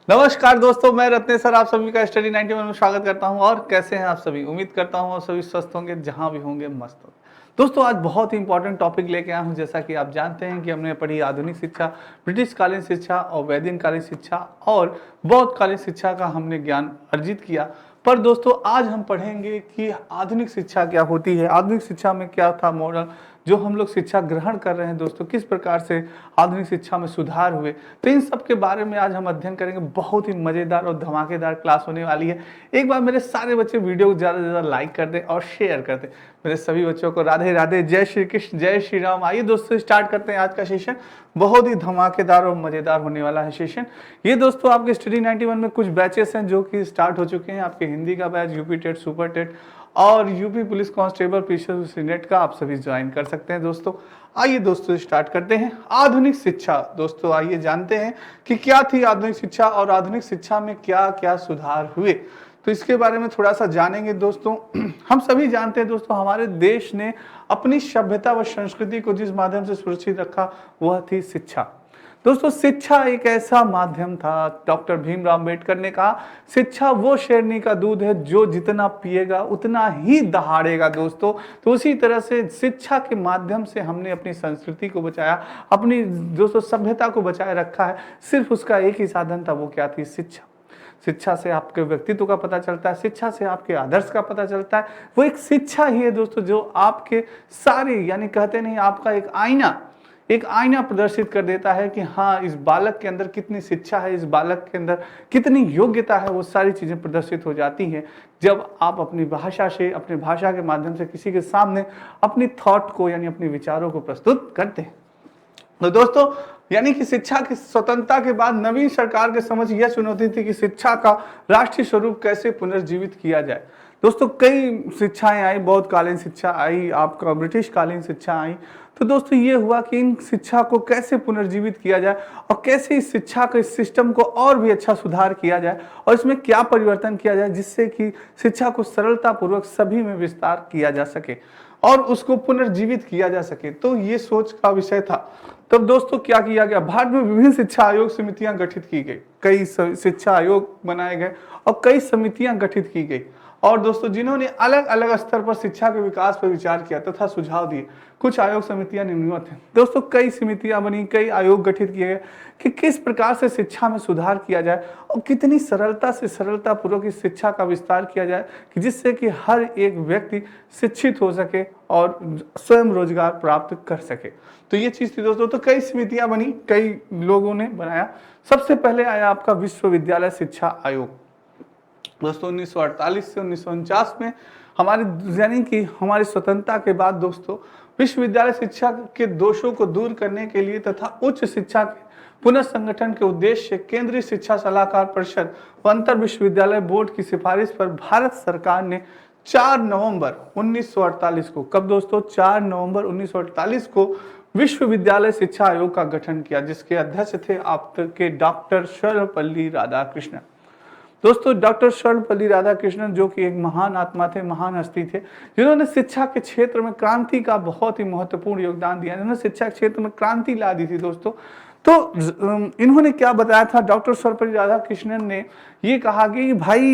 नमस्कार दोस्तों, मैं रत्नेश सर आप सभी का स्टडी 91 में स्वागत करता हूं। और कैसे हैं आप सभी? उम्मीद करता हूं आप सभी स्वस्थ होंगे, जहां भी होंगे मस्त होंगे। दोस्तों, आज बहुत ही इंपॉर्टेंट टॉपिक लेके आया हूं। जैसा कि आप जानते हैं कि हमने पढ़ी आधुनिक शिक्षा, ब्रिटिश कालीन शिक्षा और वैदिक कालीन शिक्षा और बौद्ध कालीन शिक्षा का हमने ज्ञान अर्जित किया। पर दोस्तों, आज हम पढ़ेंगे कि आधुनिक शिक्षा क्या होती है, आधुनिक शिक्षा में क्या था मॉडल जो हम लोग शिक्षा ग्रहण कर रहे हैं। दोस्तों, किस प्रकार से आधुनिक शिक्षा में सुधार हुए, तो इन सब के बारे में आज हम अध्ययन करेंगे। बहुत ही मजेदार और धमाकेदार क्लास होने वाली है। एक बार मेरे सारे बच्चे वीडियो को ज़्यादा से ज़्यादा लाइक कर दें और शेयर कर दें। मेरे सभी बच्चों को राधे राधे, जय श्री कृष्ण, जय श्री राम। आइए दोस्तों, स्टार्ट करते हैं आज का सेशन। बहुत ही धमाकेदार और मजेदार होने वाला है सेशन। ये दोस्तों आपके स्टडी 91 में कुछ बैचेस हैं जो कि स्टार्ट हो चुके हैं। आपके हिंदी का batch, UP TET, super TET और UP police constable, PCS NET का आप सभी ज्वाइन कर सकते हैं। दोस्तों आइए दोस्तों स्टार्ट करते हैं। आधुनिक शिक्षा, दोस्तों आइए जानते हैं कि क्या थी आधुनिक शिक्षा और आधुनिक शिक्षा में क्या क्या सुधार हुए। तो इसके बारे में थोड़ा सा जानेंगे दोस्तों। हम सभी जानते हैं दोस्तों, हमारे देश ने अपनी सभ्यता व संस्कृति को जिस माध्यम से सुरक्षित रखा वह थी शिक्षा। दोस्तों, शिक्षा एक ऐसा माध्यम था, डॉक्टर भीमराव अम्बेडकर ने कहा, शिक्षा वो शेरनी का दूध है जो जितना पिएगा उतना ही दहाड़ेगा। दोस्तों, तो उसी तरह से शिक्षा के माध्यम से हमने अपनी संस्कृति को बचाया, अपनी दोस्तों सभ्यता को बचाए रखा है। सिर्फ उसका एक ही साधन था, वो क्या थी? शिक्षा। शिक्षा से आपके व्यक्तित्व का पता चलता है, शिक्षा से आपके आदर्श का पता चलता है। वो एक शिक्षा ही है दोस्तों जो आपके सारे, यानी कहते नहीं, आपका एक आईना प्रदर्शित कर देता है कि हाँ, इस बालक के अंदर कितनी शिक्षा है, इस बालक के अंदर कितनी योग्यता है। वो सारी चीजें प्रदर्शित हो जाती हैं जब आप अपनी भाषा से, अपनी भाषा के माध्यम से किसी के सामने अपनी थॉट को, यानी अपने विचारों को प्रस्तुत करते हैं। तो दोस्तों, यानी कि शिक्षा की स्वतंत्रता के बाद नवीन सरकार के समझ यह चुनौती थी कि शिक्षा का राष्ट्रीय स्वरूप कैसे पुनर्जीवित किया जाए। दोस्तों, कई शिक्षाएं आई, बौद्ध कालीन शिक्षा आई, आपका ब्रिटिश कालीन शिक्षा आई। तो दोस्तों, ये हुआ कि इन शिक्षा को कैसे पुनर्जीवित किया जाए और कैसे इस शिक्षा के सिस्टम को और भी अच्छा सुधार किया जाए और इसमें क्या परिवर्तन किया जाए जिससे कि शिक्षा को सरलतापूर्वक सभी में विस्तार किया जा सके और उसको पुनर्जीवित किया जा सके। तो ये सोच का विषय था। तब दोस्तों क्या किया गया? भारत में विभिन्न शिक्षा आयोग समितियां गठित की गई, कई शिक्षा आयोग बनाए गए और कई समितियां गठित की गई। और दोस्तों, जिन्होंने अलग अलग स्तर पर शिक्षा के विकास पर विचार किया तथा सुझाव दिए। कुछ आयोग समितियां निम्नवत हैं। दोस्तों, कई समितियां बनी, कई आयोग गठित किए गए कि किस प्रकार से शिक्षा में सुधार किया जाए और कितनी सरलता से, सरलतापूर्वक इस शिक्षा का विस्तार किया जाए कि जिससे कि हर एक व्यक्ति शिक्षित हो सके और स्वयं रोजगार प्राप्त कर सके। तो ये चीज थी दोस्तों। तो कई समितियां बनी, कई लोगों ने बनाया। सबसे पहले आया आपका विश्वविद्यालय शिक्षा आयोग। दोस्तों, 1948 से 1949 में हमारे, यानी कि हमारी स्वतंत्रता के बाद दोस्तों, विश्वविद्यालय शिक्षा के दोषों को दूर करने के लिए तथा उच्च शिक्षा के पुनर्संगठन के उद्देश्य से केंद्रीय शिक्षा सलाहकार परिषद व अंतर विश्वविद्यालय बोर्ड की सिफारिश पर भारत सरकार ने 4 नवंबर 1948 को, कब दोस्तों? 4 नवंबर 1948 को विश्वविद्यालय शिक्षा आयोग का गठन किया, जिसके अध्यक्ष थे आपके डॉक्टर सर्वपल्ली राधाकृष्णन। दोस्तों, डॉक्टर सर्वपल्ली राधाकृष्णन जो कि एक महान आत्मा थे, महान हस्ती थे, जिन्होंने शिक्षा के क्षेत्र में क्रांति का बहुत ही महत्वपूर्ण योगदान दिया, जिन्होंने शिक्षा के क्षेत्र में क्रांति ला दी थी दोस्तों। तो इन्होंने क्या बताया था? डॉक्टर सर्वपल्ली राधाकृष्णन ने ये कहा कि भाई,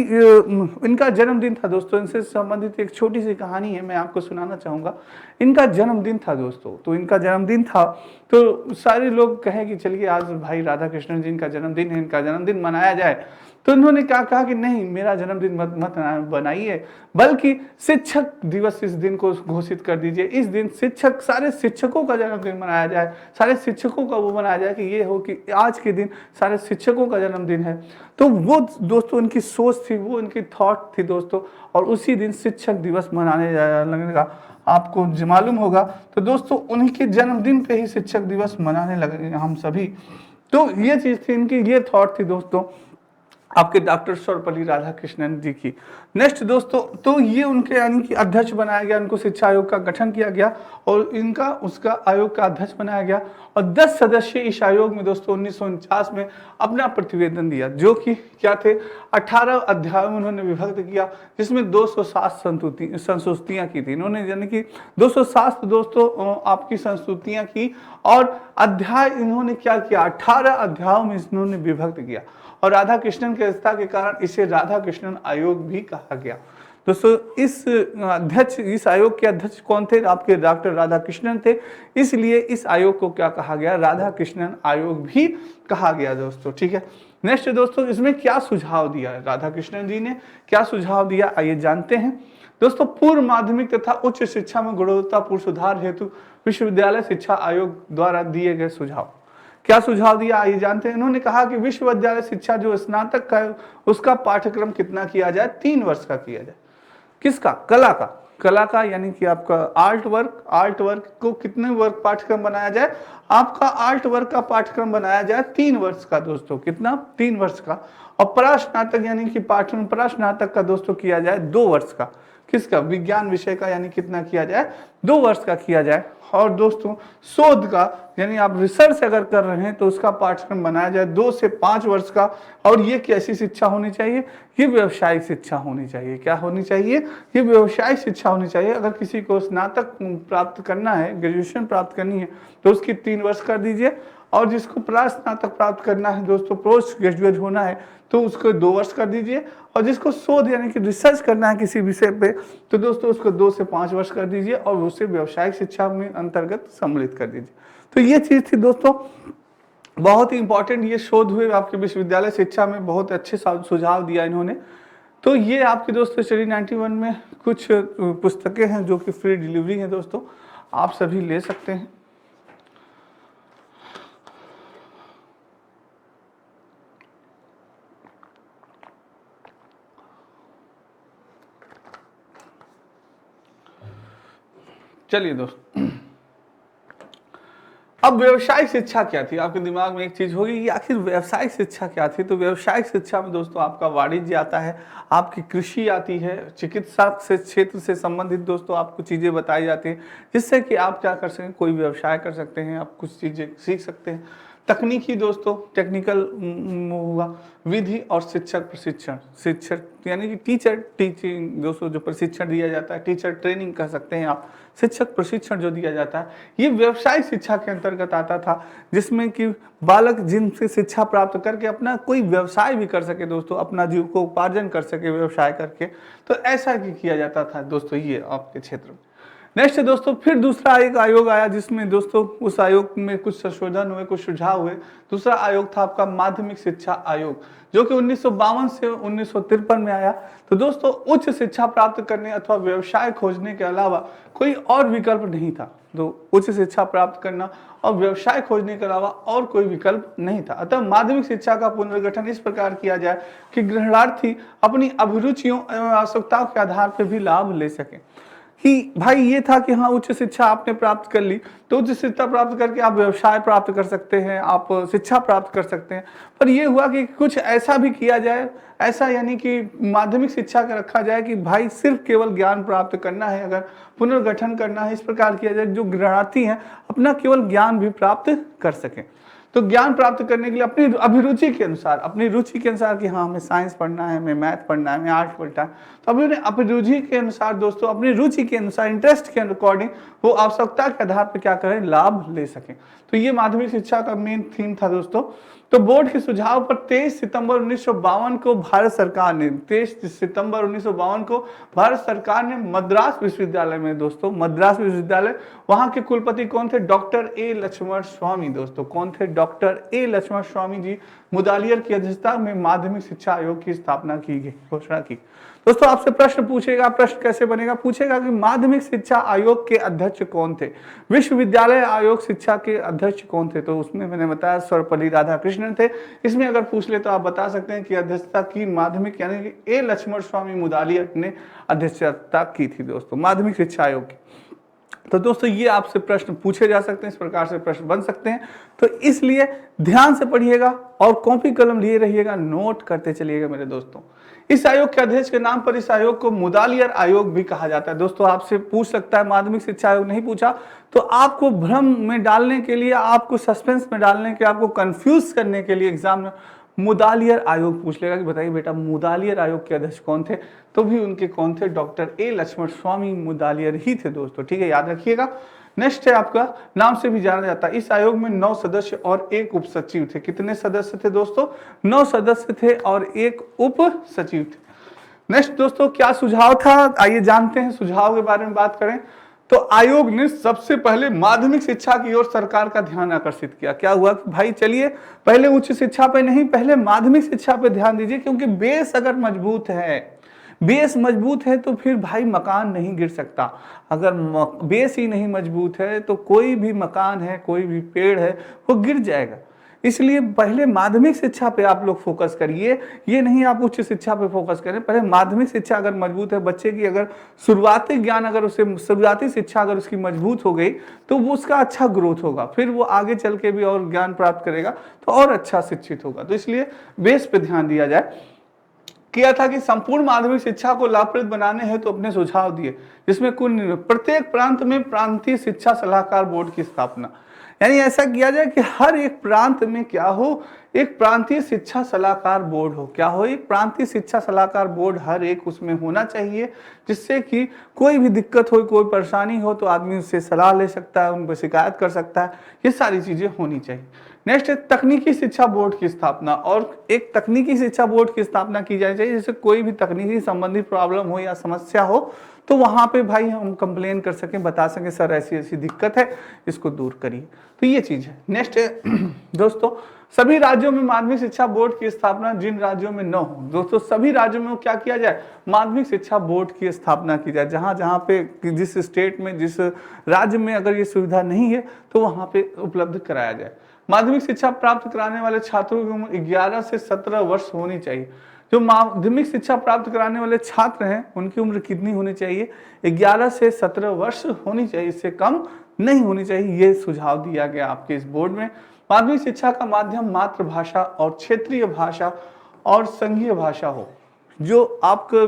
इनका जन्मदिन था दोस्तों। इनसे संबंधित एक छोटी सी कहानी है, मैं आपको सुनाना चाहूंगा। इनका जन्मदिन था दोस्तों। तो इनका जन्मदिन था, तो सारे लोग कहे कि चलिए आज भाई राधाकृष्णन जी का जन्मदिन है, इनका जन्मदिन मनाया जाए। तो इन्होंने क्या कहा कि नहीं, मेरा जन्मदिन मत बनाइए, बल्कि शिक्षक दिवस इस दिन को घोषित कर दीजिए। इस दिन सारे शिक्षकों का जन्मदिन मनाया जाए, सारे शिक्षकों का वो मनाया जाए कि ये हो कि आज के दिन सारे शिक्षकों का जन्मदिन है। तो वो दोस्तों उनकी सोच थी, वो उनकी थॉट थी दोस्तों। और उसी दिन शिक्षक दिवस मनाने लगने का आपको मालूम होगा। तो दोस्तों, उन्हीं के जन्मदिन पे ही शिक्षक दिवस मनाने लगे हम सभी। तो ये चीज थी इनकी, ये थॉट थी दोस्तों आपके डॉक्टर सर्वपल्ली राधाकृष्णन जी की। नेक्स्ट दोस्तों, तो ये उनके, यानी कि अध्यक्ष बनाया गया, उनको शिक्षा आयोग का गठन किया गया और इनका उसका आयोग का अध्यक्ष बनाया गया। और 10 सदस्य इस आयोग में दोस्तों 1949 में अपना प्रतिवेदन दिया, जो कि क्या थे? 18 अध्यायों में उन्होंने विभक्त किया, जिसमें 207 संस्तुतियां की थी इन्होंने, यानी कि 207 दोस्तों आपकी संस्तुतियां की। और अध्याय इन्होंने क्या किया? 18 अध्यायों में इन्होंने विभक्त किया। और राधा कृष्णन के रिश्ता के कारण इसे राधा कृष्णन आयोग भी कहा गया। दोस्तों इस आयोग के अध्यक्ष कौन थे? आपके डॉक्टर राधा कृष्णन थे, इसलिए इस आयोग को क्या कहा गया? राधा कृष्णन आयोग भी कहा गया दोस्तों। ठीक है, नेक्स्ट दोस्तों, इसमें क्या सुझाव दिया है राधा कृष्णन जी ने? क्या सुझाव दिया, आइए जानते हैं दोस्तों। पूर्व माध्यमिक तथा उच्च शिक्षा में गुणवत्तापूर्ण सुधार हेतु विश्वविद्यालय शिक्षा आयोग द्वारा दिए गए सुझाव। क्या सुझाव दिया, आइए जानते हैं। इन्होंने कहा कि विश्वविद्यालय शिक्षा जो स्नातक का है उसका पाठ्यक्रम कितना किया जाए? 3 वर्ष का किया जाए। किसका? कला का यानी कि आपका आर्ट वर्क को कितने वर्ग पाठ्यक्रम बनाया जाए? आपका आर्ट वर्क का पाठ्यक्रम बनाया जाए 3 वर्ष का दोस्तों। कितना? 3 वर्ष का। और परास्नातक यानी कि पाठ्यक्रम परास्नातक का दोस्तों किया जाए 2 वर्ष का। किसका? विज्ञान विषय का, यानी कितना किया जाए? 2 वर्ष का किया जाए। और दोस्तों शोध का यानी आप रिसर्च अगर कर रहे हैं तो उसका पाठ्यक्रम बनाया जाए 2 से 5 वर्ष का। और ये कैसी शिक्षा होनी चाहिए? ये व्यावसायिक शिक्षा होनी चाहिए। क्या होनी चाहिए? ये व्यावसायिक शिक्षा होनी चाहिए। अगर किसी को स्नातक प्राप्त करना है, ग्रेजुएशन प्राप्त करनी है, तो उसकी 3 वर्ष कर दीजिए। और जिसको परास्नातक प्राप्त करना है दोस्तों, पोस्ट ग्रेजुएट होना है, तो उसको 2 वर्ष कर दीजिए। और जिसको शोध यानी कि रिसर्च करना है किसी विषय पे, तो दोस्तों उसको 2 से 5 वर्ष कर दीजिए और उसे व्यावसायिक शिक्षा में अंतर्गत सम्मिलित कर दीजिए। तो ये चीज थी दोस्तों, बहुत ही इंपॉर्टेंट ये शोध हुए आपके विश्वविद्यालय शिक्षा में, बहुत अच्छे सुझाव दिया इन्होंने। तो ये आपके दोस्तों स्टडी 91 में कुछ पुस्तकें हैं जो कि फ्री डिलीवरी है दोस्तों, आप सभी ले सकते हैं। चलिए दोस्तों, अब व्यवसायिक शिक्षा क्या थी? आपके दिमाग में एक चीज होगी कि आखिर व्यवसायिक शिक्षा क्या थी। तो व्यवसायिक शिक्षा में दोस्तों आपका वाणिज्य आता है, आपकी कृषि आती है, चिकित्सा से क्षेत्र से संबंधित दोस्तों आपको चीजें बताई जाती हैं, जिससे कि आप क्या कर सकें, कोई व्यवसाय कर सकते हैं, आप कुछ चीजें सीख सकते हैं। तकनीकी दोस्तों, टेक्निकल हुआ, विधि और शिक्षक प्रशिक्षण, शिक्षक यानी कि टीचर टीचिंग दोस्तों जो प्रशिक्षण दिया जाता है, टीचर ट्रेनिंग कह सकते हैं आप, शिक्षक प्रशिक्षण जो दिया जाता है, ये व्यवसायिक शिक्षा के अंतर्गत आता था, जिसमें कि बालक जिनसे शिक्षा प्राप्त करके अपना कोई व्यवसाय भी कर सके दोस्तों, अपना जीव को उपार्जन कर सके व्यवसाय करके। तो ऐसा ही किया जाता था दोस्तों ये आपके क्षेत्र में। नेक्स्ट दोस्तों, फिर दूसरा एक आयोग आया, जिसमें दोस्तों उस आयोग में कुछ संशोधन हुए, कुछ सुझाव हुए। दूसरा आयोग था आपका माध्यमिक शिक्षा आयोग, जो कि 1952 से 1953 में आया। तो दोस्तों उच्च शिक्षा प्राप्त करने अथवा व्यवसाय खोजने के अलावा कोई और विकल्प नहीं था। तो उच्च शिक्षा प्राप्त करना और व्यवसाय खोजने के अलावा और कोई विकल्प नहीं था। अतः माध्यमिक शिक्षा का पुनर्गठन इस प्रकार किया जाए कि ग्रहणार्थी अपनी अभिरुचियों एवं आवश्यकताओं के आधार पर भी लाभ ले सके। कि भाई ये था कि हाँ उच्च शिक्षा आपने प्राप्त कर ली, तो उच्च शिक्षा प्राप्त करके आप व्यवसाय प्राप्त कर सकते हैं, आप शिक्षा प्राप्त कर सकते हैं। पर ये हुआ कि कुछ ऐसा भी किया जाए, ऐसा यानी कि माध्यमिक शिक्षा का रखा जाए कि भाई सिर्फ केवल ज्ञान प्राप्त करना है, अगर पुनर्गठन करना है इस प्रकार किया जाए जो ग्रहणार्थी हैं अपना केवल ज्ञान भी प्राप्त कर सकें। तो ज्ञान प्राप्त करने के लिए अपनी अभिरुचि के अनुसार, अपनी रुचि के अनुसार कि हाँ हमें साइंस पढ़ना है, हमें मैथ पढ़ना है, हमें आर्ट्स पढ़ना है, तो अभी उन्हें अपनी रुचि के अनुसार दोस्तों, अपनी रुचि के अनुसार, इंटरेस्ट के अकॉर्डिंग वो आवश्यकता के आधार पर क्या करें, लाभ ले सकें। तो ये माध्यमिक शिक्षा का मेन थीम था दोस्तों। तो बोर्ड के सुझाव पर 23 सितंबर 1952 को भारत सरकार ने 23 सितंबर 1952 को भारत सरकार ने मद्रास विश्वविद्यालय में दोस्तों, मद्रास विश्वविद्यालय, वहां के कुलपति कौन थे? डॉक्टर ए लक्ष्मण स्वामी दोस्तों। कौन थे? डॉक्टर ए लक्ष्मण स्वामी जी मुदालियर की अध्यक्षता में माध्यमिक शिक्षा आयोग की स्थापना की गई, घोषणा की। दोस्तों आपसे प्रश्न पूछेगा, प्रश्न कैसे बनेगा? पूछेगा कि माध्यमिक शिक्षा आयोग के अध्यक्ष कौन थे, विश्वविद्यालय आयोग शिक्षा के अध्यक्ष कौन थे? तो उसमें मैंने बताया सर्वपल्ली राधाकृष्णन थे। इसमें अगर पूछ ले तो आप बता सकते हैं कि अध्यक्षता की माध्यमिक यानी कि ए लक्ष्मण स्वामी मुदालियर ने अध्यक्षता की थी दोस्तों माध्यमिक शिक्षा आयोग की। तो दोस्तों ये आपसे प्रश्न पूछे जा सकते हैं, इस प्रकार से प्रश्न बन सकते हैं। तो इसलिए ध्यान से पढ़िएगा और कॉपी कलम लिए रहिएगा, नोट करते चलिएगा मेरे दोस्तों। इस आयोग के अध्यक्ष के नाम पर इस आयोग को मुदालियर आयोग भी कहा जाता है दोस्तों। आपसे पूछ सकता है, माध्यमिक शिक्षा आयोग नहीं पूछा तो आपको भ्रम में डालने के लिए, आपको सस्पेंस में डालने के, आपको कंफ्यूज करने के लिए एग्जाम में मुदालियर आयोग पूछ लेगा कि बताइए बेटा मुदालियर आयोग के अध्यक्ष कौन थे? तो भी उनके कौन थे? डॉक्टर ए लक्ष्मण स्वामी मुदालियर ही थे दोस्तों। ठीक है, याद रखिएगा। नेक्स्ट है आपका, नाम से भी जाना जाता है, इस आयोग में 9 सदस्य और 1 उप सचिव थे। कितने सदस्य थे दोस्तों? 9 सदस्य थे और 1 उप सचिव थे। नेक्स्ट दोस्तों, क्या सुझाव था, आइए जानते हैं सुझाव के बारे में बात करें तो आयोग ने सबसे पहले माध्यमिक शिक्षा की ओर सरकार का ध्यान आकर्षित किया। क्या हुआ कि भाई चलिए पहले उच्च शिक्षा पे नहीं, पहले माध्यमिक शिक्षा पे ध्यान दीजिए, क्योंकि बेस अगर मजबूत है, बेस मजबूत है तो फिर भाई मकान नहीं गिर सकता। अगर बेस ही नहीं मजबूत है तो कोई भी मकान है, कोई भी पेड़ है, वो गिर जाएगा। इसलिए पहले माध्यमिक शिक्षा पे आप लोग फोकस करिए, ये नहीं आप उच्च शिक्षा पे फोकस करें। पहले माध्यमिक शिक्षा अगर मजबूत है, बच्चे की अगर शुरुआती ज्ञान अगर उसे शुरुआती शिक्षा अगर उसकी मजबूत हो गई तो वो उसका अच्छा ग्रोथ होगा, फिर वो आगे चल के भी और ज्ञान प्राप्त करेगा तो और अच्छा शिक्षित होगा। तो इसलिए बेस पे ध्यान दिया जाए। किया था कि संपूर्ण माध्यमिक शिक्षा को लाभप्रद बनाने हैं तो अपने सुझाव दिए, जिसमें कुल प्रत्येक प्रांत में प्रांतीय शिक्षा सलाहकार बोर्ड की स्थापना, यानी ऐसा किया जाए कि हर एक प्रांत में क्या हो, एक प्रांतीय शिक्षा सलाहकार बोर्ड हो। क्या हो? एक प्रांतीय शिक्षा सलाहकार बोर्ड हर एक उसमें होना चाहिए, जिससे कि कोई भी दिक्कत हो, कोई परेशानी हो तो आदमी उससे सलाह ले सकता है, उन पर शिकायत कर सकता है। ये सारी चीजें होनी चाहिए। नेक्स्ट है तकनीकी शिक्षा बोर्ड की स्थापना, और एक तकनीकी शिक्षा बोर्ड की स्थापना की जानी चाहिए, जैसे कोई भी तकनीकी संबंधी प्रॉब्लम हो या समस्या हो तो वहां पे भाई हम कंप्लेन कर सकें, बता सकें सर ऐसी ऐसी दिक्कत है, इसको दूर करिए। तो ये चीज है। नेक्स्ट है दोस्तों, सभी राज्यों में माध्यमिक शिक्षा बोर्ड की स्थापना जिन राज्यों में न हो, दोस्तों सभी राज्यों में क्या किया जाए, माध्यमिक शिक्षा बोर्ड की स्थापना की जाए। जहां जहां पे जिस स्टेट में, जिस राज्य में अगर ये सुविधा नहीं है तो वहां पे उपलब्ध कराया जाए। माध्यमिक शिक्षा प्राप्त कराने वाले छात्रों की उम्र 11 से 17 वर्ष होनी चाहिए। जो माध्यमिक शिक्षा प्राप्त कराने वाले छात्र हैं उनकी उम्र कितनी होनी चाहिए? 11 से 17 वर्ष होनी चाहिए, इससे कम नहीं होनी चाहिए। ये सुझाव दिया गया आपके इस बोर्ड में। माध्यमिक शिक्षा का माध्यम मातृभाषा और क्षेत्रीय भाषा और संघीय भाषा हो। जो आपको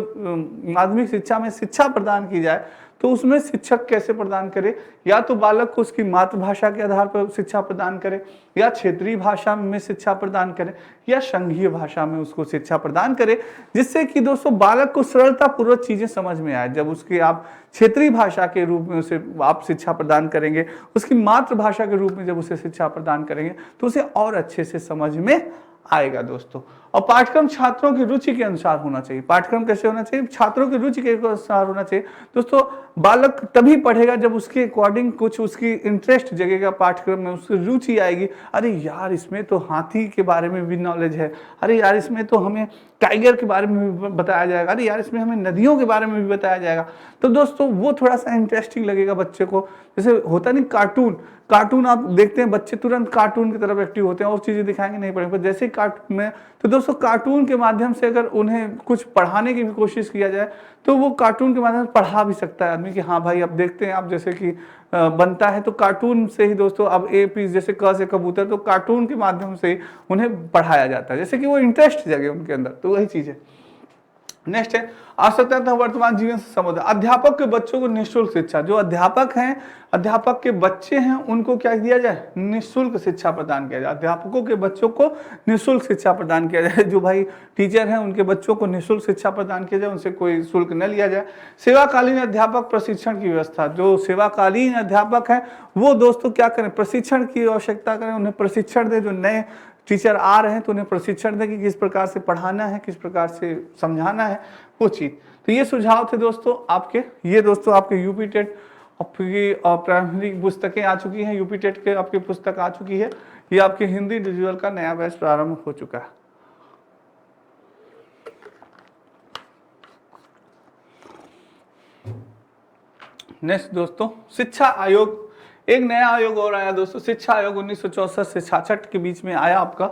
माध्यमिक शिक्षा में शिक्षा प्रदान की जाए तो उसमें शिक्षक कैसे प्रदान करे, या तो बालक को उसकी मातृभाषा के आधार पर शिक्षा प्रदान करे, या क्षेत्रीय भाषा में शिक्षा प्रदान करे, या संघीय भाषा में उसको शिक्षा प्रदान करे, जिससे कि दोस्तों बालक को सरलता पूर्वक चीजें समझ में आए। जब उसके आप क्षेत्रीय भाषा के रूप में उसे आप शिक्षा प्रदान करेंगे, उसकी मातृभाषा के रूप में जब उसे शिक्षा प्रदान करेंगे तो उसे और अच्छे से समझ में आएगा दोस्तों। और पाठ्यक्रम छात्रों की रुचि के अनुसार होना चाहिए। पाठ्यक्रम कैसे होना चाहिए? छात्रों की रुचि के अनुसार होना चाहिए। दोस्तों बालक तभी पढ़ेगा जब उसके अकॉर्डिंग कुछ उसकी इंटरेस्ट जगेगा, पाठ्यक्रम में उसकी रुचि आएगी। अरे यार इसमें तो हाथी के बारे में भी नॉलेज है, अरे यार इसमें तो हमें टाइगर के बारे में भी बताया जाएगा, अरे यार इसमें हमें नदियों के बारे में भी बताया जाएगा। तो दोस्तों वो थोड़ा सा इंटरेस्टिंग लगेगा बच्चे को। जैसे होता नहीं कार्टून, कार्टून आप देखते हैं बच्चे तुरंत कार्टून की तरफ एक्टिव होते हैं, और चीजें दिखाएंगे नहीं पड़ेंगे। जैसे कार्टून में तो दोस्तों कार्टून के माध्यम से अगर उन्हें कुछ पढ़ाने की भी कोशिश किया जाए तो वो कार्टून के माध्यम से पढ़ा भी सकता है आदमी कि हाँ भाई अब देखते हैं, आप जैसे कि बनता है तो कार्टून से ही दोस्तों, अब ए पी जैसे क से कबूतर, तो कार्टून के माध्यम से ही उन्हें पढ़ाया जाता है, जैसे कि वो इंटरेस्ट जगे उनके अंदर। तो वही चीज है। नेक्स्ट है आवश्यकता तथा वर्तमान जीवन से संबंध। अध्यापक के बच्चों को निःशुल्क शिक्षा, जो अध्यापक हैं, अध्यापक के बच्चे हैं, उनको क्या दिया जाए? निःशुल्क शिक्षा प्रदान किया जाए। अध्यापकों के बच्चों को निःशुल्क शिक्षा प्रदान किया जाए। जो भाई टीचर हैं उनके बच्चों को निःशुल्क शिक्षा प्रदान किया जाए, उनसे कोई शुल्क न लिया जाए। सेवाकालीन अध्यापक प्रशिक्षण की व्यवस्था, जो सेवाकालीन अध्यापक है वो दोस्तों क्या करें? प्रशिक्षण की आवश्यकता करें, उन्हें प्रशिक्षण दें। जो नए टीचर आ रहे हैं तो उन्हें प्रशिक्षण दें कि किस प्रकार से पढ़ाना है, किस प्रकार से समझाना है, वो चीज। तो ये सुझाव थे दोस्तों आपके। ये दोस्तों आपके यूपी टेट आपकी प्राइमरी पुस्तकें आ चुकी हैं, यूपी टेट के आपकी पुस्तक आ चुकी है। ये आपके हिंदी डिजिटल का नया बैच प्रारंभ हो चुका है। नेक्स्ट दोस्तों, शिक्षा आयोग, एक नया आयोग और आया दोस्तों। शिक्षा आयोग 1964 से 66 के बीच में आया आपका।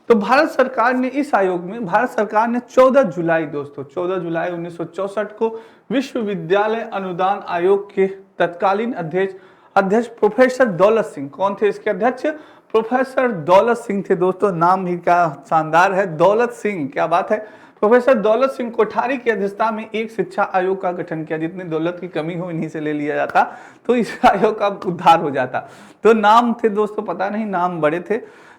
तो भारत सरकार ने इस आयोग में, भारत सरकार ने 14 जुलाई दोस्तों, 14 जुलाई 1964 को विश्वविद्यालय अनुदान आयोग के तत्कालीन अध्यक्ष प्रोफेसर दौलत सिंह, कौन थे इसके अध्यक्ष? प्रोफेसर दौलत सिंह थे दोस्तों। नाम ही क्या शानदार है, दौलत सिंह, क्या बात है। प्रोफेसर दौलत सिंह कोठारी की अध्यक्षता में एक शिक्षा आयोग का गठन किया। जितनी दौलत की कमी हो इन्हीं से ले लिया जाता तो इस आयोग का उद्धार हो जाता। तो नाम थे दोस्तों, पता नहीं नाम बड़े थे।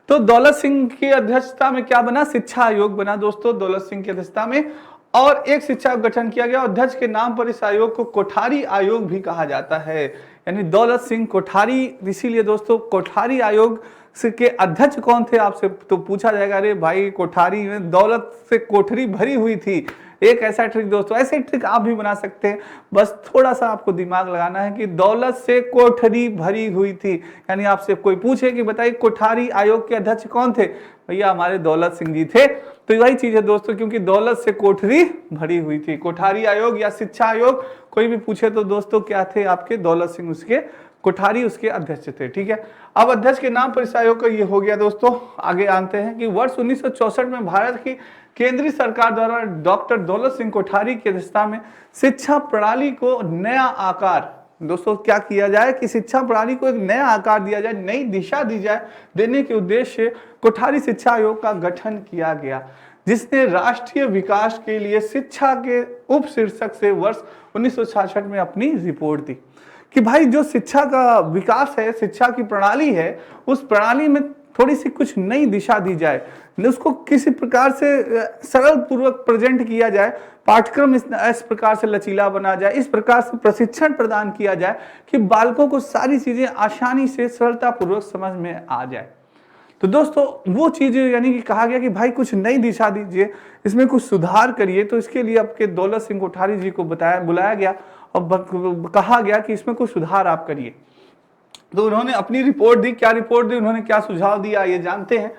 तो दौलत सिंह की अध्यक्षता में क्या बना? शिक्षा आयोग बना दोस्तों, दौलत सिंह की अध्यक्षता में। और एक शिक्षा गठन किया गया। अध्यक्ष के नाम पर इस आयोग को कोठारी आयोग भी कहा जाता है। यानी दौलत सिंह कोठारी। इसीलिए दोस्तों कोठारी आयोग के अध्यक्ष कौन थे आपसे तो पूछा जाएगा, अरे भाई कोठारी में दौलत से कोठरी भरी हुई थी। एक ऐसा ट्रिक दोस्तों, ऐसे ट्रिक आप भी बना सकते हैं, बस थोड़ा सा आपको दिमाग लगाना है कि दौलत से कोठरी भरी हुई थी। यानी आपसे कोई पूछे कि बताइए कोठारी आयोग के अध्यक्ष कौन थे, भैया हमारे दौलत सिंह जी थे। तो वही चीज है दोस्तों, क्योंकि दौलत से कोठरी भरी हुई थी। कोठारी आयोग या शिक्षा आयोग कोई भी पूछे तो दोस्तों क्या थे आपके, दौलत सिंह उसके कोठारी उसके अध्यक्ष थे। ठीक है, अब अध्यक्ष के नाम पर इस आयोग का ये हो गया दोस्तों। आगे आते हैं कि वर्ष 1964 में भारत की केंद्रीय सरकार द्वारा डॉक्टर दौलत सिंह कोठारी की अध्यक्षता में शिक्षा प्रणाली को नया आकार, दोस्तों क्या किया जाए कि शिक्षा प्रणाली को एक नया आकार दिया जाए, नई दिशा दी जाए, देने के उद्देश्य से कोठारी शिक्षा आयोग का गठन किया गया, जिसने राष्ट्रीय विकास के लिए शिक्षा के उप शीर्षक से वर्ष 1966 में अपनी रिपोर्ट दी कि भाई जो शिक्षा का विकास है, शिक्षा की प्रणाली है, उस प्रणाली में थोड़ी सी कुछ नई दिशा दी जाए, उसको किसी प्रकार से सरल पूर्वक प्रेजेंट किया जाए, पाठ्यक्रम इस प्रकार से लचीला बना जाए, इस प्रकार से प्रशिक्षण प्रदान किया जाए कि बालकों को सारी चीजें आसानी से सरलता पूर्वक समझ में आ जाए। तो दोस्तों वो चीज यानी कि कहा गया कि भाई कुछ नई दिशा दीजिए, इसमें कुछ सुधार करिए। तो इसके लिए आपके दौलत सिंह कोठारी जी को बुलाया गया और कहा गया कि इसमें कुछ सुधार आप करिए। तो उन्होंने अपनी रिपोर्ट दी। क्या रिपोर्ट दी, उन्होंने क्या सुझाव दिया, ये जानते हैं।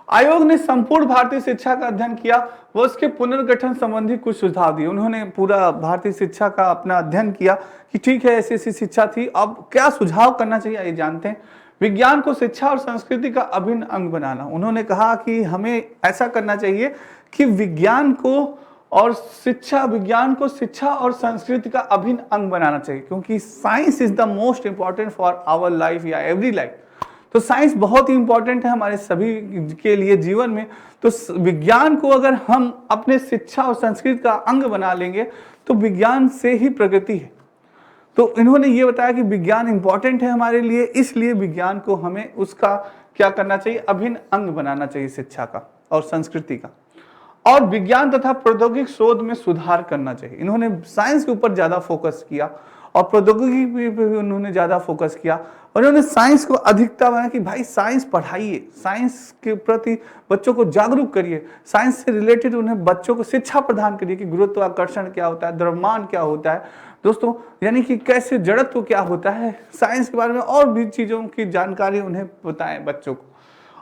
आयोग ने संपूर्ण भारतीय शिक्षा का अध्ययन किया व उसके पुनर्गठन संबंधी कुछ सुझाव दिए। उन्होंने पूरा भारतीय शिक्षा का अपना अध्ययन किया कि ठीक है ऐसी ऐसी शिक्षा थी, अब क्या सुझाव करना चाहिए ये जानते हैं। विज्ञान को शिक्षा और संस्कृति का अभिन्न अंग बनाना। उन्होंने कहा कि हमें ऐसा करना चाहिए कि विज्ञान को शिक्षा और संस्कृति का अभिन्न अंग बनाना चाहिए, क्योंकि science is the most important for our life या एवरी लाइफ। तो साइंस बहुत ही इंपॉर्टेंट है हमारे सभी के लिए जीवन में। तो विज्ञान को अगर हम अपने शिक्षा और संस्कृति का अंग बना लेंगे तो विज्ञान से ही प्रगति है। तो इन्होंने ये बताया कि विज्ञान इंपॉर्टेंट है हमारे लिए, इसलिए विज्ञान को हमें उसका क्या करना चाहिए, अभिन्न अंग बनाना चाहिए शिक्षा का और संस्कृति का। और विज्ञान तथा प्रौद्योगिक शोध में सुधार करना चाहिए। इन्होंने साइंस के ऊपर ज्यादा फोकस किया और प्रौद्योगिकी पे भी उन्होंने ज्यादा फोकस किया और उन्होंने साइंस को अधिकता बनाया कि भाई साइंस पढ़ाइए, साइंस के प्रति बच्चों को जागरूक करिए, साइंस से रिलेटेड उन्हें बच्चों को शिक्षा प्रदान करिए कि गुरुत्वाकर्षण क्या होता है, द्रव्यमान क्या होता है दोस्तों, यानी कि कैसे जड़त्व क्या होता है, साइंस के बारे में और भी चीजों की जानकारी उन्हें बताएं बच्चों को।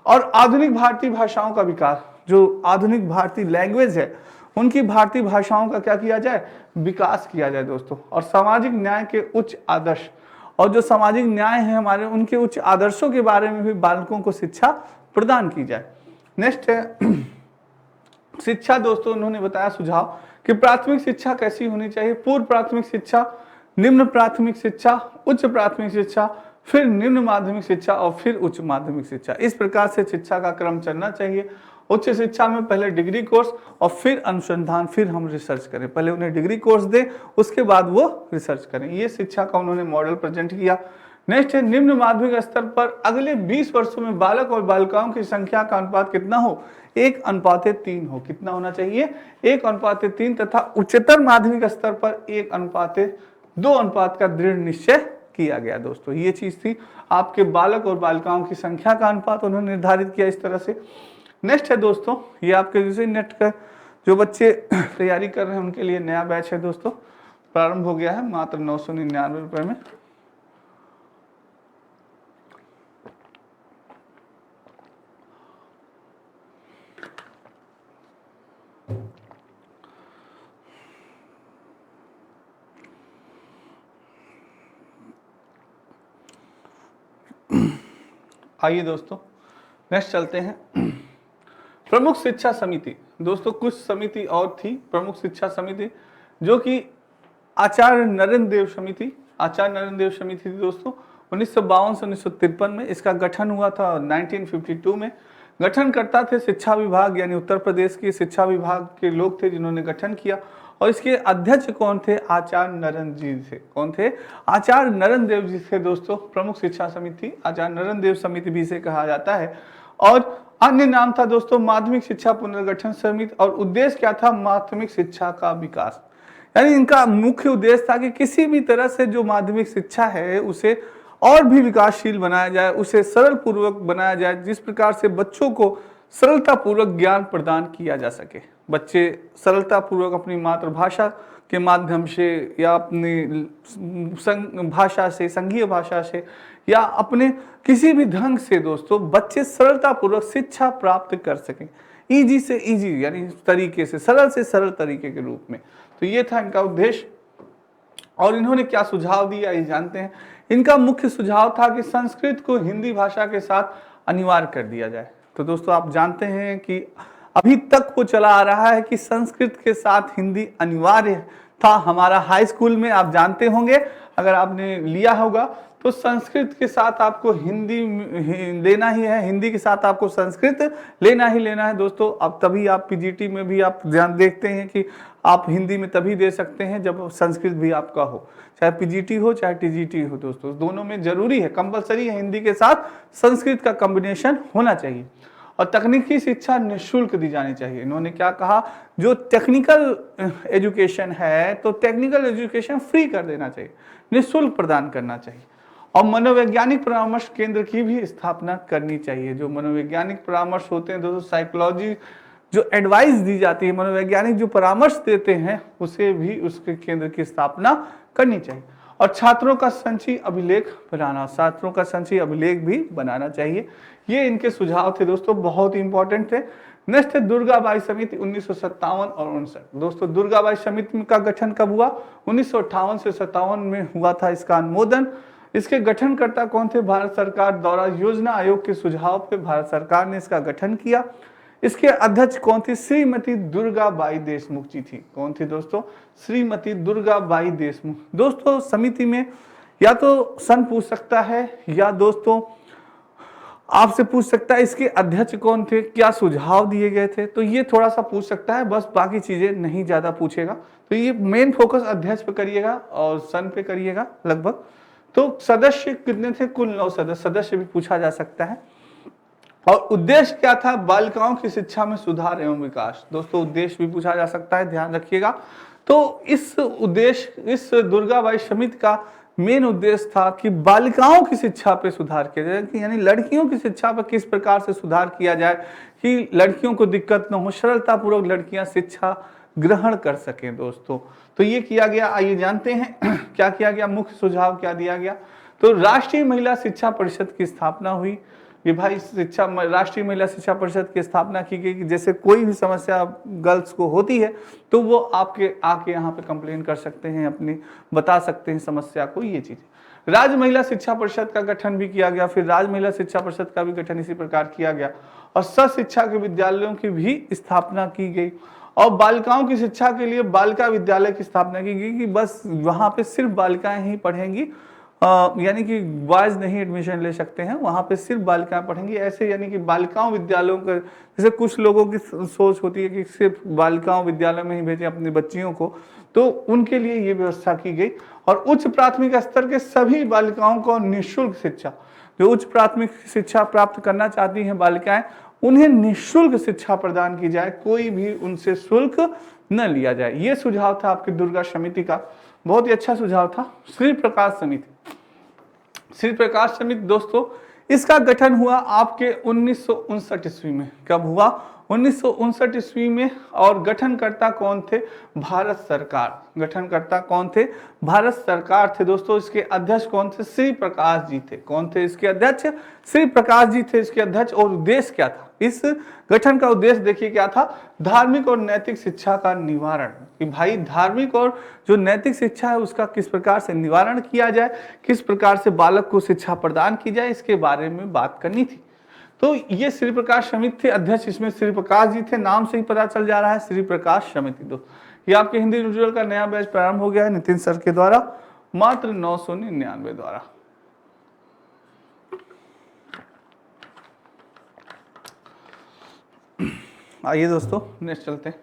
और आधुनिक भारतीय भाषाओं का विकास, जो आधुनिक भारतीय लैंग्वेज है उनकी भारतीय भाषाओं का क्या किया जाए, विकास किया जाए दोस्तों। और सामाजिक न्याय के उच्च आदर्श, और जो सामाजिक न्याय है हमारे उनके उच्च आदर्शों के बारे में भी बालकों को शिक्षा प्रदान की जाए। नेक्स्ट है शिक्षा दोस्तों। उन्होंने बताया सुझाव कि प्राथमिक शिक्षा कैसी होनी चाहिए, पूर्व प्राथमिक शिक्षा, निम्न प्राथमिक शिक्षा, उच्च प्राथमिक शिक्षा, फिर निम्न माध्यमिक शिक्षा और फिर उच्च माध्यमिक शिक्षा। इस प्रकार से शिक्षा का क्रम चलना चाहिए। उच्च शिक्षा में पहले डिग्री कोर्स और फिर अनुसंधान, फिर हम रिसर्च करें। पहले उन्हें डिग्री कोर्स दें, उसके बाद वो रिसर्च करें। ये शिक्षा का उन्होंने मॉडल प्रेजेंट किया। नेक्स्ट है निम्न माध्यमिक स्तर पर अगले 20 वर्षों में बालक और बालिकाओं की संख्या का अनुपात कितना हो, 1:3 हो। कितना होना चाहिए, 1:3, तथा उच्चतर माध्यमिक स्तर पर 1:2 अनुपात का दृढ़ निश्चय किया गया दोस्तों। ये चीज थी आपके बालक और बालिकाओं की संख्या का अनुपात उन्होंने निर्धारित किया इस तरह से। नेक्स्ट है दोस्तों, ये आपके जैसे नेट का जो बच्चे तैयारी कर रहे हैं उनके लिए नया बैच है दोस्तों, प्रारंभ हो गया है मात्र 999 रुपए में। आइए दोस्तों नेक्स्ट चलते हैं। प्रमुख शिक्षा समिति दोस्तों, कुछ समिति और थी प्रमुख शिक्षा समिति, जो कि आचार्य नरेंद्र देव समिति, आचार्य नरेंद्र देव समिति थी दोस्तों। 1952 से 1953 में इसका गठन हुआ था। 1952 में गठन करता थे शिक्षा विभाग, यानी उत्तर प्रदेश के शिक्षा विभाग के लोग थे जिन्होंने गठन किया। और इसके अध्यक्ष कौन थे, आचार्य नरेंद्र जी थे। कौन थे, आचार्य नरेंद्र देव जी थे दोस्तों। प्रमुख शिक्षा समिति आचार्य नरेंद्र देव समिति भी इसे कहा जाता है। और अन्य नाम था दोस्तों माध्यमिक शिक्षा पुनर्गठन समिति, और उद्देश्य क्या था, माध्यमिक शिक्षा का विकास। यानी इनका मुख्य उद्देश्य था कि किसी भी तरह से जो माध्यमिक शिक्षा है उसे और भी विकासशील बनाया जाए, उसे सरल पूर्वक बनाया जाए, जिस प्रकार से बच्चों को सरलता पूर्वक ज्ञान प्रदान किया जा सके। बच्चे सरलता पूर्वक अपनी मातृभाषा के माध्यम से या अपनी भाषा से, संघीय भाषा से या अपने किसी भी ढंग से दोस्तों बच्चे सरलता पूर्वक शिक्षा प्राप्त कर सकें, इजी से इजी यानी तरीके से सरल तरीके के रूप में। तो ये था इनका उद्देश्य। और इन्होंने क्या सुझाव दिया ये जानते हैं। इनका मुख्य सुझाव था कि संस्कृत को हिंदी भाषा के साथ अनिवार्य कर दिया जाए। तो दोस्तों आप जानते हैं कि अभी तक वो चला आ रहा है कि संस्कृत के साथ हिंदी अनिवार्य था। हमारा हाई स्कूल में आप जानते होंगे, अगर आपने लिया होगा तो संस्कृत के साथ आपको हिंदी लेना ही है, हिंदी के साथ आपको संस्कृत लेना ही लेना है दोस्तों। अब तभी आप पीजीटी में भी आप ध्यान देखते हैं कि आप हिंदी में तभी दे सकते हैं जब संस्कृत भी आपका हो, चाहे पीजीटी हो चाहे टीजीटी हो दोस्तों, दोनों में जरूरी है, कंपलसरी है, हिंदी के साथ संस्कृत का कॉम्बिनेशन होना चाहिए। और तकनीकी शिक्षा निःशुल्क दी जानी चाहिए। इन्होंने क्या कहा, जो टेक्निकल एजुकेशन है तो टेक्निकल एजुकेशन फ्री कर देना चाहिए, निःशुल्क प्रदान करना चाहिए। और मनोवैज्ञानिक परामर्श केंद्र की भी स्थापना करनी चाहिए। जो मनोवैज्ञानिक परामर्श होते हैं दोस्तों, साइकोलॉजी जो एडवाइस दी जाती है, मनोवैज्ञानिक जो परामर्श देते हैं, उसे भी उसके केंद्र की स्थापना करनी चाहिए। और छात्रों का संचयी अभिलेख बनाना, छात्रों का संचयी अभिलेख भी बनाना चाहिए। ये इनके सुझाव थे दोस्तों, बहुत ही इंपॉर्टेंट थे। नेक्स्ट है दुर्गाबाई समिति 1957 और 1959। दोस्तों दुर्गाबाई समिति का गठन कब हुआ? 1958 से 57 में हुआ था इसका अनुमोदन। इसके गठनकर्ता कौन थे? भारत सरकार द्वारा योजना आयोग के सुझाव पे भारत सरकार ने इसका गठन किया। इसके अध्यक्ष कौन थी? श्रीमती दुर्गाबाई देशमुख जी थी। कौन थी दोस्तों? श्रीमती दुर्गाबाई देशमुख। दोस्तों समिति में या तो सन पूछ सकता है या दोस्तों आपसे पूछ सकता है इसके अध्यक्ष कौन थे, क्या सुझाव दिए गए थे, तो ये थोड़ा सा पूछ सकता है, बस बाकी चीजें नहीं ज्यादा पूछेगा। तो ये मेन फोकस अध्यक्ष पे करिएगा और सन पे करिएगा लगभग। तो सदस्य कितने थे? कुल 9 सदस्य भी पूछा जा सकता है। और उद्देश्य क्या था? बालिकाओं की शिक्षा में सुधार एवं विकास। दोस्तों उद्देश्य भी पूछा जा सकता है, ध्यान रखिएगा। तो इस उद्देश्य, इस दुर्गाबाई समिति का मेन उद्देश्य था कि बालिकाओं की शिक्षा पे सुधार किया जाए, यानी लड़कियों की शिक्षा पर किस प्रकार से सुधार किया जाए कि लड़कियों को दिक्कत न हो, सरलतापूर्वक लड़कियां शिक्षा ग्रहण कर सकें दोस्तों। तो ये किया गया। आइए जानते हैं क्या किया गया, मुख्य सुझाव क्या दिया गया। तो राष्ट्रीय महिला शिक्षा परिषद की स्थापना हुई। ये भाई राष्ट्रीय महिला शिक्षा परिषद की स्थापना की गई कि जैसे कोई भी समस्या गर्ल्स को होती है तो वो आपके आके यहाँ पे कंप्लेन कर सकते हैं, अपनी बता सकते हैं समस्या को, ये चीज। राज्य महिला शिक्षा परिषद का गठन भी किया गया। फिर राज्य महिला शिक्षा परिषद का भी गठन इसी प्रकार किया गया। और सशिक्षा के विद्यालयों की भी स्थापना की गई। और बालिकाओं की शिक्षा के लिए बालिका विद्यालय की स्थापना की गई कि बस वहां पे सिर्फ बालिकाएं ही पढ़ेंगी, यानी कि बॉयज नहीं एडमिशन ले सकते हैं, वहां पे सिर्फ बालिकाएं पढ़ेंगी। ऐसे यानी कि बालिकाओं विद्यालयों का, जैसे कुछ लोगों की सोच होती है कि सिर्फ बालिकाओं विद्यालय में ही भेजें अपनी बच्चियों को, तो उनके लिए ये व्यवस्था की गई। और उच्च प्राथमिक स्तर के सभी बालिकाओं को निःशुल्क शिक्षा, जो उच्च प्राथमिक शिक्षा प्राप्त करना चाहती हैं बालिकाएं, उन्हें निःशुल्क शिक्षा प्रदान की जाए, कोई भी उनसे शुल्क न लिया जाए। ये सुझाव था आपकी दुर्गा समिति का, बहुत ही अच्छा सुझाव था। श्री प्रकाश समिति, श्री प्रकाश समिति दोस्तों इसका गठन हुआ आपके 1959 ईस्वी में। कब हुआ? 1959 ईस्वी में। और गठनकर्ता कौन थे? भारत सरकार। गठनकर्ता कौन थे? भारत सरकार थे दोस्तों। इसके अध्यक्ष कौन थे? श्री प्रकाश जी थे। कौन थे इसके अध्यक्ष? श्री प्रकाश जी थे इसके अध्यक्ष। और उद्देश्य क्या था इस गठन का? उद्देश्य देखिए क्या था, धार्मिक और नैतिक शिक्षा का निवारण। कि भाई धार्मिक और जो नैतिक शिक्षा है उसका किस प्रकार से निवारण किया जाए, किस प्रकार से बालक को शिक्षा प्रदान की जाए, इसके बारे में बात करनी थी। तो ये श्री प्रकाश समिति थे। अध्यक्ष इसमें श्री प्रकाश जी थे, नाम से ही पता चल जा रहा है श्री प्रकाश समिति। दो ये आपके हिंदी ट्यूटोरियल का नया बैच प्रारंभ हो गया है नितिन सर के द्वारा, मात्र 999 द्वारा। आइए दोस्तों नेक्स्ट चलते हैं।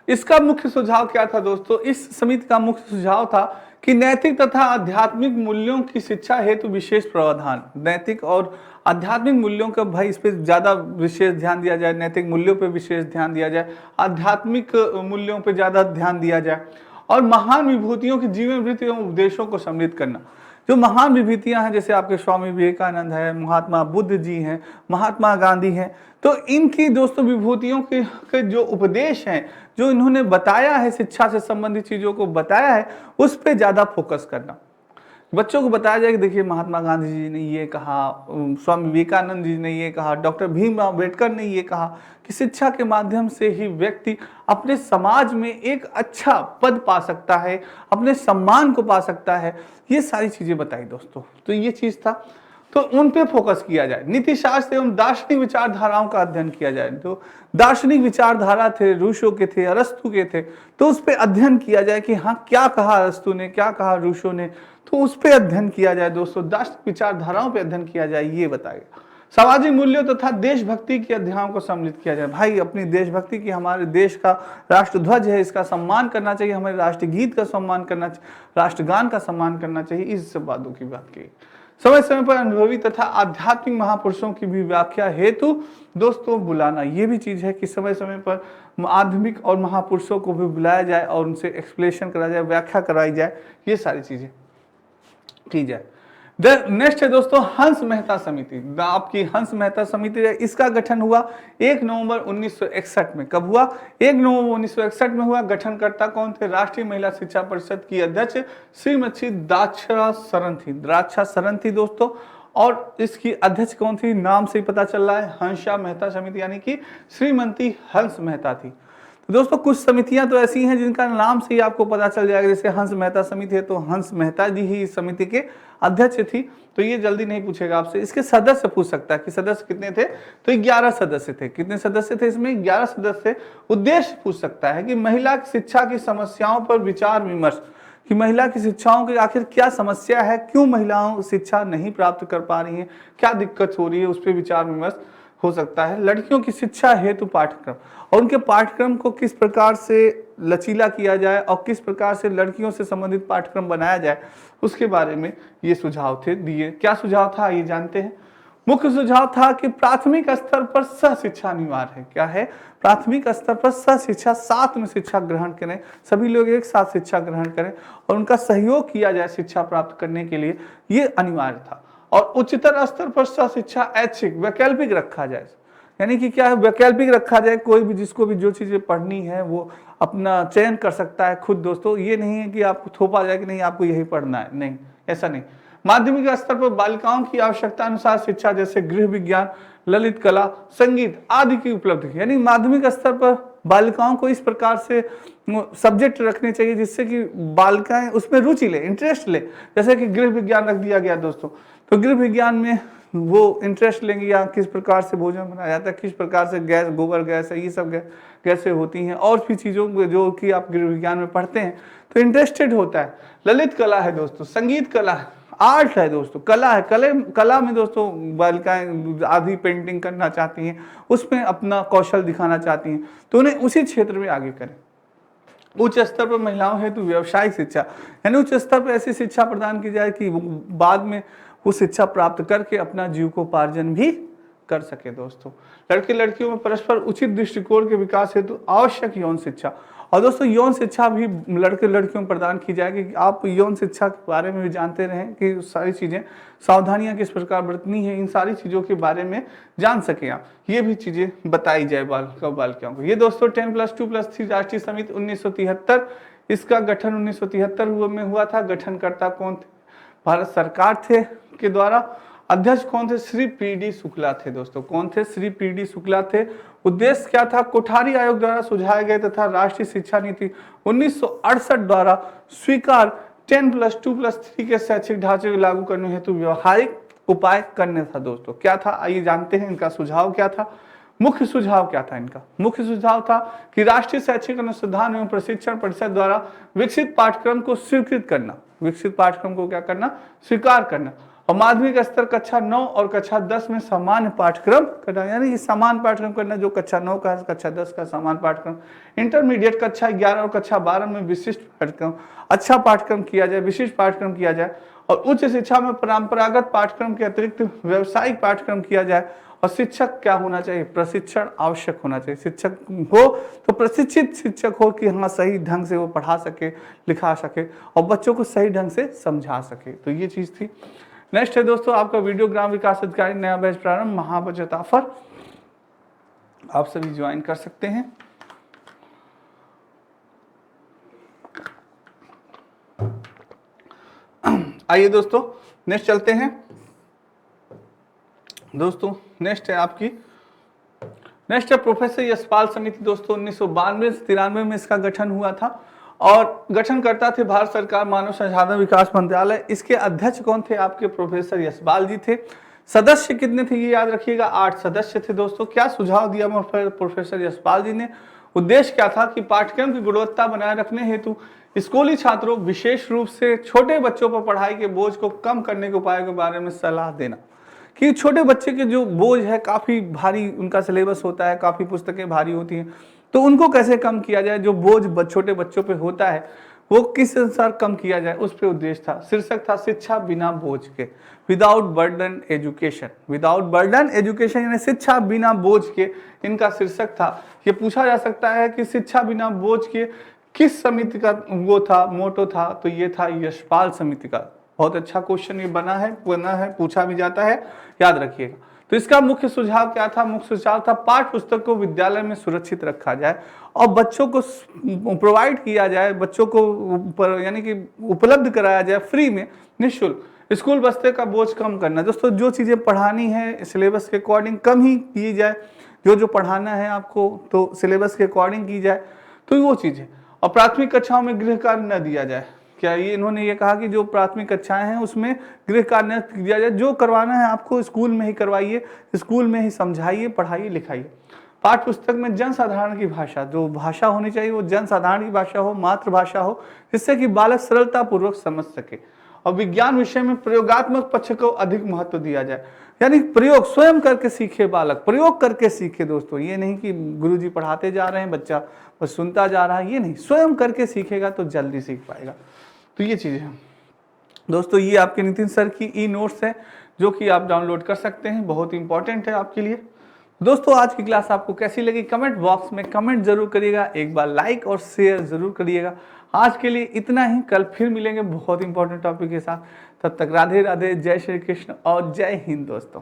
इसका मुख्य सुझाव क्या था दोस्तों? इस समिति का मुख्य सुझाव था कि नैतिक तथा आध्यात्मिक मूल्यों की शिक्षा हेतु विशेष प्रावधान। नैतिक और आध्यात्मिक मूल्यों का भाई इस पे ज़्यादा विशेष ध्यान दिया जाए, नैतिक मूल्यों पे विशेष ध्यान दिया जाए, आध्यात्मिक मूल्यों पे ज़्यादा ध्यान दिया जाए, और महान विभूतियों की जीवन वृत्ति एवं उपदेशों को सम्मिलित करना। जो महान विभूतियां हैं जैसे आपके स्वामी विवेकानंद है, महात्मा बुद्ध जी हैं, महात्मा गांधी हैं, तो इनकी दोस्तों विभूतियों के जो उपदेश हैं, जो इन्होंने बताया है, शिक्षा से संबंधित चीज़ों को बताया है, उस पर ज़्यादा फोकस करना। बच्चों को बताया जाए कि देखिए महात्मा गांधी जी ने ये कहा, स्वामी विवेकानंद जी ने ये कहा, डॉक्टर भीमराव अम्बेडकर ने ये कहा कि शिक्षा के माध्यम से ही व्यक्ति अपने समाज में एक अच्छा पद पा सकता है, अपने सम्मान को पा सकता है। ये सारी चीजें बताई दोस्तों, तो ये चीज था, तो उन पे फोकस किया जाए। नीति शास्त्र एवं दार्शनिक विचारधाराओं का अध्ययन किया जाए। तो दार्शनिक विचारधारा थे, रूसो के थे, अरस्तु के थे, तो उस पर अध्ययन किया जाए कि हाँ क्या कहा अरस्तु ने, क्या कहा रूसो ने, तो उस पर अध्ययन किया जाए दोस्तों। दार्शनिक विचारधाराओं पर अध्ययन किया जाए, ये बताएगा। सामाजिक मूल्यों तथा देशभक्ति के अध्यायों को सम्मिलित किया जाए। भाई अपनी देशभक्ति की, हमारे देश का राष्ट्रध्वज है, इसका सम्मान करना चाहिए, हमारे राष्ट्रगीत का सम्मान करना चाहिए, राष्ट्रगान का सम्मान करना चाहिए, इस सब बातों की बात की। समय समय पर अनुभवी तथा आध्यात्मिक महापुरुषों की भी व्याख्या हेतु दोस्तों बुलाना, ये भी चीज है कि समय समय पर आध्यात्मिक और महापुरुषों को भी बुलाया जाए और उनसे एक्सप्लेनेशन करा जाए, व्याख्या कराई जाए, ये सारी चीजें की जाए। नेक्स्ट है दोस्तों हंस मेहता समिति। आपकी हंस मेहता समिति है, इसका गठन हुआ 1 नवंबर 1961 में। कब हुआ? 1 नवंबर 1961 में हुआ। गठनकर्ता कौन थे? राष्ट्रीय महिला शिक्षा परिषद की अध्यक्ष श्रीमती द्राक्षा शरण थी। द्राक्षा शरण थी दोस्तों, और इसकी अध्यक्ष कौन थी? नाम से ही पता चल रहा है, हंसा मेहता समिति, यानी कि श्रीमती हंस मेहता थी। तो दोस्तों कुछ समितियां तो ऐसी हैं जिनका नाम से ही आपको पता चल जाएगा, जैसे हंस मेहता समिति है तो हंस मेहता जी ही इस समिति के अध्यक्ष थी, तो ये जल्दी नहीं पूछेगा आपसे। इसके सदस्य पूछ सकता है कि सदस्य कितने थे, तो 11 सदस्य थे। कितने सदस्य थे इसमें? 11 सदस्य। उद्देश्य पूछ सकता है कि महिला की शिक्षा की समस्याओं पर विचार विमर्श, कि महिला की शिक्षाओं की आखिर क्या समस्या है, क्यों महिलाओं शिक्षा नहीं प्राप्त कर पा रही हैं, क्या दिक्कत हो रही है, उस पर विचार विमर्श हो सकता है। लड़कियों की शिक्षा हेतु पाठ्यक्रम और उनके पाठ्यक्रम को किस प्रकार से लचीला किया जाए और किस प्रकार से लड़कियों से संबंधित पाठ्यक्रम बनाया जाए, उसके बारे में ये सुझाव थे दिए। क्या सुझाव था ये जानते हैं। मुख्य सुझाव था कि प्राथमिक स्तर पर सह शिक्षा अनिवार्य है। क्या है? प्राथमिक स्तर पर सह शिक्षा, साथ में शिक्षा ग्रहण करें, सभी लोग एक साथ शिक्षा ग्रहण करें और उनका सहयोग किया जाए शिक्षा प्राप्त करने के लिए, ये अनिवार्य था। और उच्चतर स्तर पर सह शिक्षा ऐच्छिक, वैकल्पिक रखा जाए, यानी कि क्या है, वैकल्पिक रखा जाए। कोई भी जिसको भी जो चीजें पढ़नी है वो अपना चयन कर सकता है खुद दोस्तों। ये नहीं है कि आपको थोपा जाए कि नहीं आपको यही पढ़ना है, नहीं, ऐसा नहीं। माध्यमिक स्तर पर बालिकाओं की आवश्यकता अनुसार शिक्षा जैसे गृह विज्ञान, ललित कला, संगीत आदि की उपलब्धि, यानी माध्यमिक स्तर पर बालिकाओं को इस प्रकार से सब्जेक्ट रखने चाहिए जिससे कि बालिकाएं उसमें रुचि ले, इंटरेस्ट ले। जैसे कि गृह विज्ञान रख दिया गया दोस्तों, तो गृह विज्ञान में वो इंटरेस्ट लेंगे, या किस प्रकार से भोजन बनाया जाता है, किस प्रकार से गैस, गोबर गैस है, ये सब कैसे होती हैं, और भी चीज़ों जो कि आप गृह विज्ञान में पढ़ते हैं तो इंटरेस्टेड होता है। ललित कला है दोस्तों, संगीत कला है, आर्ट है दोस्तों, कला है। कला में दोस्तों बालिकाएं आधी पेंटिंग करना चाहती हैं, उसमें अपना कौशल दिखाना चाहती हैं, तो उन्हें उसी क्षेत्र में आगे करें। उच्च स्तर पर महिलाओं हेतु व्यावसायिक शिक्षा, यानी उच्च स्तर पर ऐसी शिक्षा प्रदान की जाए कि बाद में वो शिक्षा प्राप्त करके अपना जीविकोपार्जन भी कर सके दोस्तों। लड़के लड़कियों में परस्पर उचित दृष्टिकोण के विकास हेतु आवश्यक यौन शिक्षा, और दोस्तों यौन शिक्षा भी लड़के लड़कियों में प्रदान की जाएगी कि आप यौन शिक्षा के बारे में भी जानते रहें कि सारी चीज़ें, सावधानियां किस प्रकार बरतनी है, इन सारी चीज़ों के बारे में जान सकें आप, ये भी चीज़ें बताई जाए बालिकाओं को। ये दोस्तों 10+2+3 राष्ट्रीय समिति 1973, इसका गठन 1973 में हुआ था। गठनकर्ता कौन थे? भारत सरकार थे के द्वारा। अध्यक्ष कौन थे? श्री पी.डी. शुक्ला थे दोस्तों। कौन थे? श्री पी.डी. शुक्ला थे। उद्देश्य क्या था? कोठारी आयोग द्वारा सुझाए गए तथा राष्ट्रीय शिक्षा नीति 1968 द्वारा स्वीकार 10+2+3 के शैक्षिक ढांचे को लागू करने हेतु व्यवहारिक उपाय करने था दोस्तों। क्या था आइए जानते हैं, इनका सुझाव क्या था, मुख्य सुझाव क्या था इनका। मुख्य सुझाव था कि राष्ट्रीय शैक्षिक अनुसंधान एवं प्रशिक्षण परिषद द्वारा विकसित पाठ्यक्रम को स्वीकृत करना। विकसित पाठ्यक्रम को क्या करना? स्वीकार करना। और माध्यमिक स्तर कक्षा 9 और कक्षा 10 में सामान्य पाठ्यक्रम करना, यानी कि समान पाठ्यक्रम करना, जो कक्षा 9 का कक्षा 10 का समान पाठ्यक्रम। इंटरमीडिएट कक्षा 11 और कक्षा 12 में विशिष्ट पाठ्यक्रम, अच्छा पाठ्यक्रम किया जाए, विशिष्ट पाठ्यक्रम किया जाए। और उच्च शिक्षा में परंपरागत पाठ्यक्रम के अतिरिक्त व्यावसायिक पाठ्यक्रम किया जाए। और शिक्षक क्या होना चाहिए, प्रशिक्षण आवश्यक होना चाहिए। शिक्षक हो तो प्रशिक्षित शिक्षक हो कि हाँ सही ढंग से वो पढ़ा सके, लिखा सके और बच्चों को सही ढंग से समझा सके। तो ये चीज़ थी। नेक्स्ट है दोस्तों आपका वीडियो ग्राम विकास अधिकारी नया बैच प्रारंभ, महाबचत ऑफर, आप सभी ज्वाइन कर सकते हैं। आइए दोस्तों नेक्स्ट चलते हैं। दोस्तों नेक्स्ट है आपकी, नेक्स्ट है प्रोफेसर यशपाल समिति। दोस्तों 1992 से 93 में इसका गठन हुआ था और गठनकर्ता थे भारत सरकार मानव संसाधन विकास मंत्रालय। इसके अध्यक्ष कौन थे, आपके प्रोफेसर यशपाल जी थे। सदस्य कितने थे ये याद रखिएगा, 8 सदस्य थे। दोस्तों क्या सुझाव दिया प्रोफेसर यशपाल जी ने, उद्देश्य क्या था कि पाठ्यक्रम की गुणवत्ता बनाए रखने हेतु स्कूली छात्रों विशेष रूप से छोटे बच्चों पर पढ़ाई के बोझ को कम करने के उपायों के बारे में सलाह देना। कि छोटे बच्चे के जो बोझ है काफ़ी भारी उनका सिलेबस होता है, काफ़ी पुस्तकें भारी होती हैं, तो उनको कैसे कम किया जाए, जो बोझ छोटे बच्चों पे होता है वो किस अनुसार कम किया जाए, उस पर उद्देश्य था। शीर्षक था शिक्षा बिना बोझ के, without burden education. Without burden education यानी शिक्षा बिना बोझ के, इनका शीर्षक था। ये पूछा जा सकता है कि शिक्षा बिना बोझ के किस समिति का वो था, मोटो था, तो ये था यशपाल समिति का। बहुत अच्छा क्वेश्चन ये बना है, पूछा भी जाता है, याद रखिएगा। तो इसका मुख्य सुझाव क्या था, मुख्य सुझाव था पाठ्य पुस्तक को विद्यालय में सुरक्षित रखा जाए और बच्चों को प्रोवाइड किया जाए, बच्चों को यानी कि उपलब्ध कराया जाए फ्री में, निःशुल्क। स्कूल बस्ते का बोझ कम करना। दोस्तों जो चीज़ें पढ़ानी है सिलेबस के अकॉर्डिंग कम ही की जाए, जो पढ़ाना है आपको तो सिलेबस के अकॉर्डिंग की जाए, तो वो चीज़ें। और प्राथमिक कक्षाओं में गृह कार्य न दिया जाए। क्या ये इन्होंने ये कहा कि जो प्राथमिक कक्षाएं हैं उसमें गृह कार्य न दिया जाए, जो करवाना है आपको स्कूल में ही करवाइए, स्कूल में ही समझाइए, पढ़ाइए, लिखाइए। पाठ्य पुस्तक में जनसाधारण की भाषा, जो भाषा होनी चाहिए वो जनसाधारण की भाषा हो, मातृभाषा हो, जिससे कि बालक सरलता पूर्वक समझ सके। और विज्ञान विषय में प्रयोगात्मक पक्ष को अधिक महत्व दिया जाए, यानी प्रयोग स्वयं करके सीखे, बालक प्रयोग करके सीखे। दोस्तों ये नहीं कि गुरुजी पढ़ाते जा रहे हैं बच्चा बस सुनता जा रहा है, ये नहीं, स्वयं करके सीखेगा तो जल्दी सीख पाएगा। तो ये चीज़ें हैं दोस्तों। ये आपके नितिन सर की ई नोट्स है जो कि आप डाउनलोड कर सकते हैं, बहुत इंपॉर्टेंट है आपके लिए। दोस्तों आज की क्लास आपको कैसी लगी कमेंट बॉक्स में कमेंट जरूर करिएगा, एक बार लाइक और शेयर जरूर करिएगा। आज के लिए इतना ही, कल फिर मिलेंगे बहुत इंपॉर्टेंट टॉपिक के साथ। तब तक राधे राधे, जय श्री कृष्ण और जय हिंद दोस्तों।